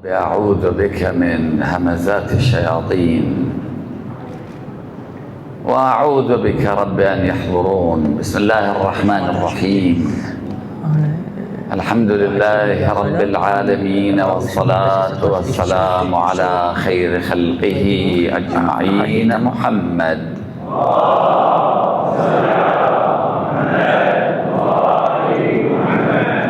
أعوذ بك من همزات الشياطين وأعوذ بك رب أن يحضرون. بسم الله الرحمن الرحيم. الحمد لله رب العالمين، والصلاة والسلام على خير خلقه أجمعين محمد.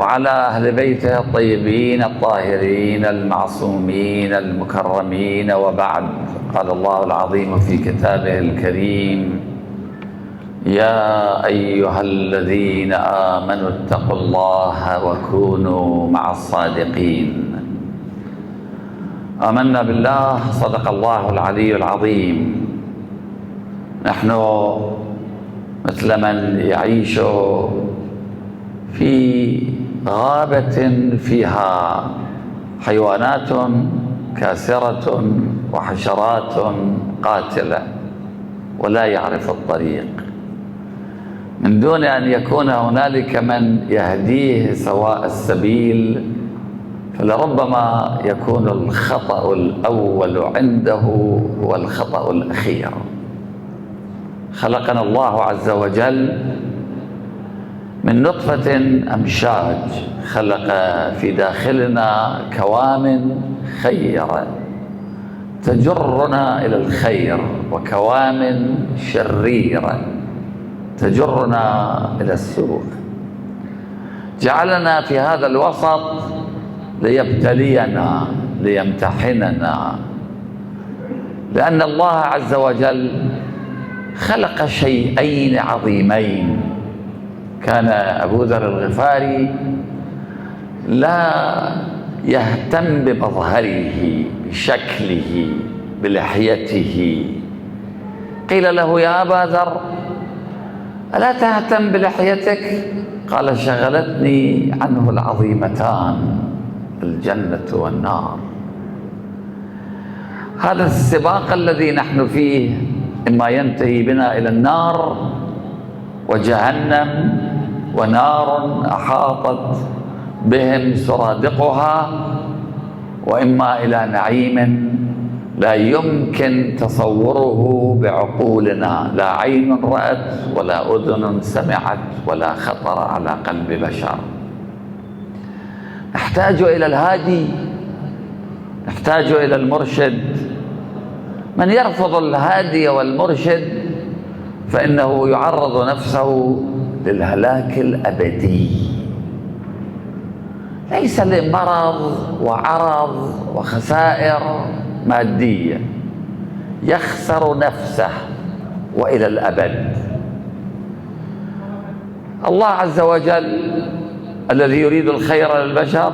وعلى أهل بيته الطيبين الطاهرين المعصومين المكرمين، وبعد. قال الله العظيم في كتابه الكريم: يا أيها الذين آمنوا اتقوا الله وكونوا مع الصادقين. آمنا بالله، صدق الله العلي العظيم. نحن مثل من يعيش في غابة فيها حيوانات كاسرة وحشرات قاتلة ولا يعرف الطريق، من دون أن يكون هنالك من يهديه سواء السبيل، فلربما يكون الخطأ الأول عنده هو الخطأ الأخير. خلقنا الله عز وجل من نطفة أمشاج، خلق في داخلنا كوامن خيرة تجرنا إلى الخير، وكوامن شريرة تجرنا إلى السوء. جعلنا في هذا الوسط ليبتلينا، ليمتحننا، لأن الله عز وجل خلق شيئين عظيمين. كان أبو ذر الغفاري لا يهتم بمظهره، بشكله، بلحيته. قيل له: يا أبا ذر، ألا تهتم بلحيتك؟ قال: شغلتني عنه العظيمتان، الجنة والنار. هذا السباق الذي نحن فيه إما ينتهي بنا إلى النار وجهنم، ونار أحاطت بهم سرادقها، وإما إلى نعيم لا يمكن تصوره بعقولنا، لا عين رأت ولا أذن سمعت ولا خطر على قلب بشر. نحتاج إلى الهادي، نحتاج إلى المرشد. من يرفض الهادي والمرشد فإنه يعرض نفسه للهلاك الأبدي، ليس لمرض وعرض وخسائر مادية، يخسر نفسه وإلى الأبد. الله عز وجل الذي يريد الخير للبشر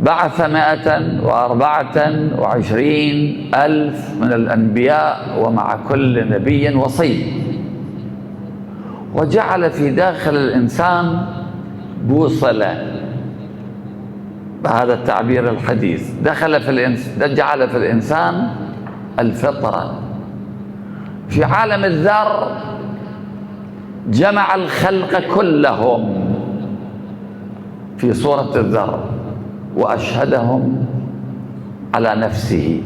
بعث 124,000 من الأنبياء، ومع كل نبي وصي، وجعل في داخل الإنسان بوصلة، بهذا التعبير الحديث. جعل في الإنسان الفطرة. في عالم الذر جمع الخلق كلهم في صورة الذر وأشهدهم على نفسه: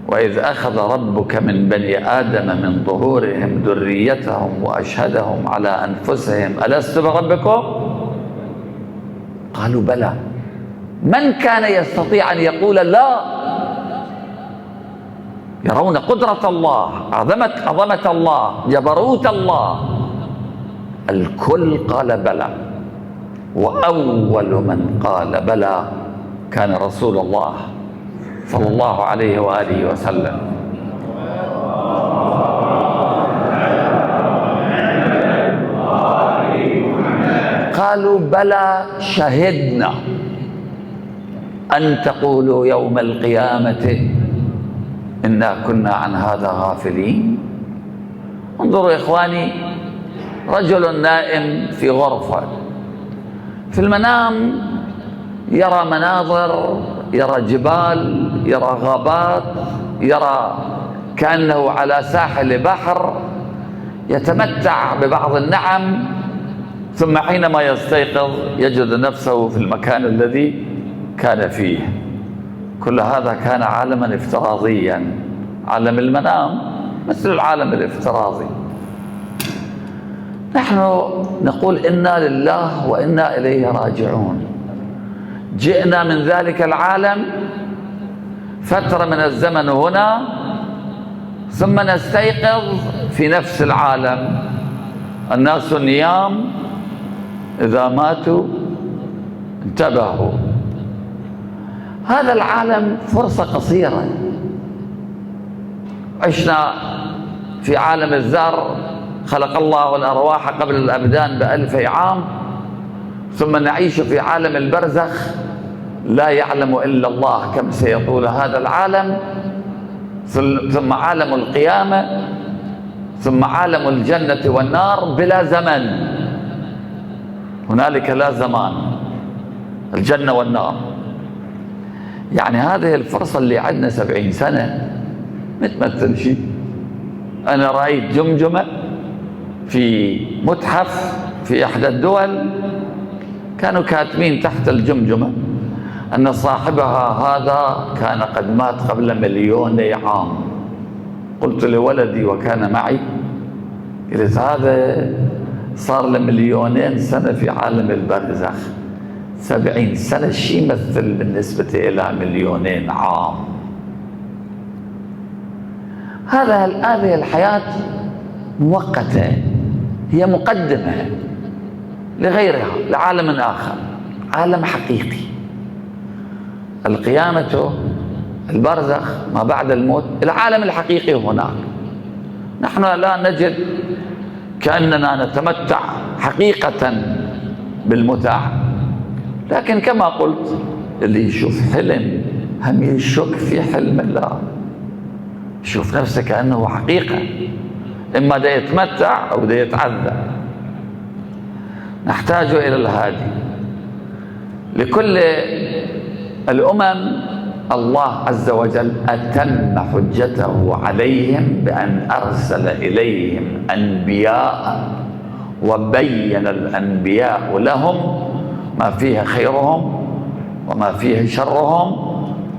وإذ أخذ ربك من بني آدم من ظهورهم ذريتهم وأشهدهم على أنفسهم ألست بربكم؟ قالوا بلى. من كان يستطيع أن يقول لا؟ يرون قدرة الله، عظمة الله، جبروت الله. الكل قال بلى، وأول من قال بلى كان رسول الله صلى الله عليه وآله وسلم. قالوا بلى شهدنا أن تقولوا يوم القيامة إنا كنا عن هذا غافلين. انظروا إخواني، رجل نائم في غرفة، في المنام يرى مناظر، يرى جبال، يرى غابات، يرى كأنه على ساحل بحر، يتمتع ببعض النعم، ثم حينما يستيقظ يجد نفسه في المكان الذي كان فيه. كل هذا كان عالما افتراضيا، عالم المنام مثل العالم الافتراضي. نحن نقول إنا لله وإنا إليه راجعون. جئنا من ذلك العالم فترة من الزمن هنا، ثم نستيقظ في نفس العالم. الناس نيام، إذا ماتوا انتبهوا. هذا العالم فرصة قصيرة. عشنا في عالم الذر، خلق الله الأرواح قبل الأبدان ب1000 عام، ثم نعيش في عالم البرزخ لا يعلم إلا الله كم سيطول هذا العالم، ثم عالم القيامة، ثم عالم الجنة والنار بلا زمن. هنالك لا زمان، الجنة والنار. يعني هذه الفرصة اللي عندنا 70 سنة ما تمثل شيء. أنا رأيت جمجمة في متحف في إحدى الدول، كانوا كاتبين تحت الجمجمة أن صاحبها هذا كان قد مات قبل 1,000,000 عام. قلت لولدي وكان معي، قلت هذا صار له 2,000,000 سنة في عالم البرزخ. 70 سنة شيء يمثل بالنسبة إلى 2,000,000 عام. هذه الحياة مؤقتة، هي مقدمة لغيرها، لعالم آخر، عالم حقيقي. القيامة، البرزخ، ما بعد الموت، العالم الحقيقي هناك. نحن لا نجد كأننا نتمتع حقيقة بالمتع، لكن كما قلت اللي يشوف حلم هم يشك في حلم الله، يشوف نفسه كأنه حقيقة، إما دا يتمتع أو دا يتعذب. نحتاج إلى الهادي. لكل الأمم الله عز وجل أتم حجته عليهم بأن أرسل إليهم أنبياء، وبين الأنبياء لهم ما فيه خيرهم وما فيه شرهم،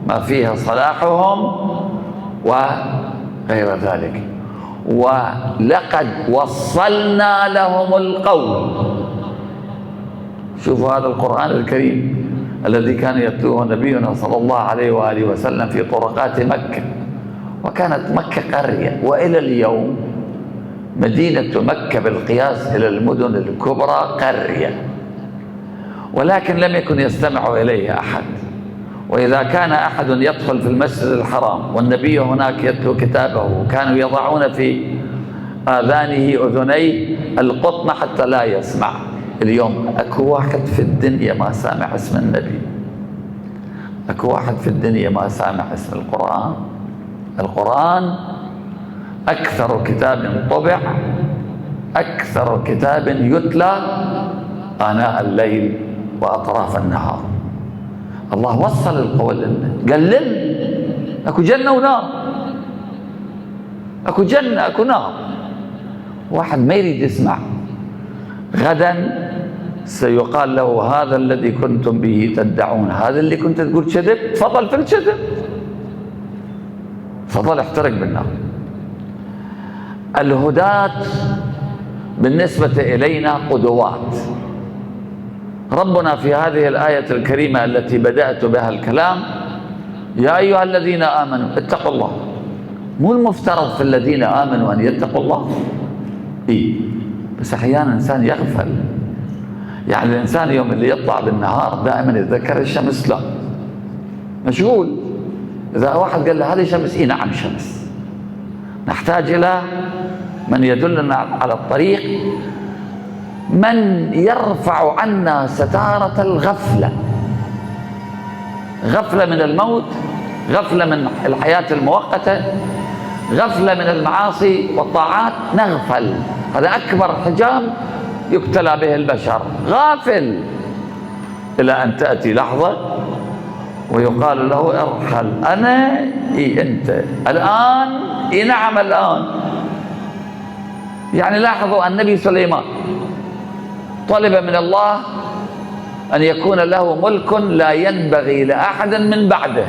ما فيه صلاحهم وغير ذلك. ولقد وصلنا لهم القول. شوفوا هذا القرآن الكريم الذي كان يتلوه نبينا صلى الله عليه وآله وسلم في طرقات مكة، وكانت مكة قرية، وإلى اليوم مدينة مكة بالقياس إلى المدن الكبرى قرية، ولكن لم يكن يستمع إليه أحد. وإذا كان أحد يدخل في المسجد الحرام والنبي هناك يتلو كتابه، كانوا يضعون في آذانه أذني القطن حتى لا يسمع. اليوم أكو واحد في الدنيا ما سامع اسم النبي، أكو واحد في الدنيا ما سامع اسم القرآن. القرآن أكثر كتاب طبع، أكثر كتاب يتلى آناء الليل وأطراف النهار. الله وصل القول لنا، قال لنا أكو جنة ونار، أكو جنة أكو نار. واحد ما يريد يسمع، غدا سيقال له هذا الذي كنتم به تدعون، هذا اللي كنت تقول كذب، تفضل في الكذب، تفضل احترق بالنار. الهداة بالنسبة إلينا قدوات. ربنا في هذه الآية الكريمة التي بدأت بها الكلام: يا أيها الذين آمنوا اتقوا الله. مو المفترض في الذين آمنوا أن يتقوا الله؟ إيه، بس أحيانا الإنسان يغفل. يعني الإنسان يوم اللي يطلع بالنهار دائما يتذكر الشمس، لا، مشغول. إذا واحد قال له هذه شمس، إيه نعم شمس. نحتاج إلى من يدلنا على الطريق، من يرفع عنا ستارة الغفلة، غفلة من الموت، غفلة من الحياة المؤقتة، غفلة من المعاصي والطاعات، نغفل. هذا أكبر حجاب يبتلى به البشر، غافل، إلى أن تأتي لحظة ويقال له ارحل. أنا إيه أنت الآن؟ إيه نعم الآن. يعني لاحظوا النبي سليمان طلب من الله أن يكون له ملك لا ينبغي لأحد من بعده،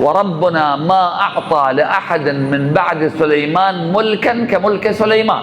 وربنا ما أعطى لأحد من بعد سليمان ملكا كملك سليمان.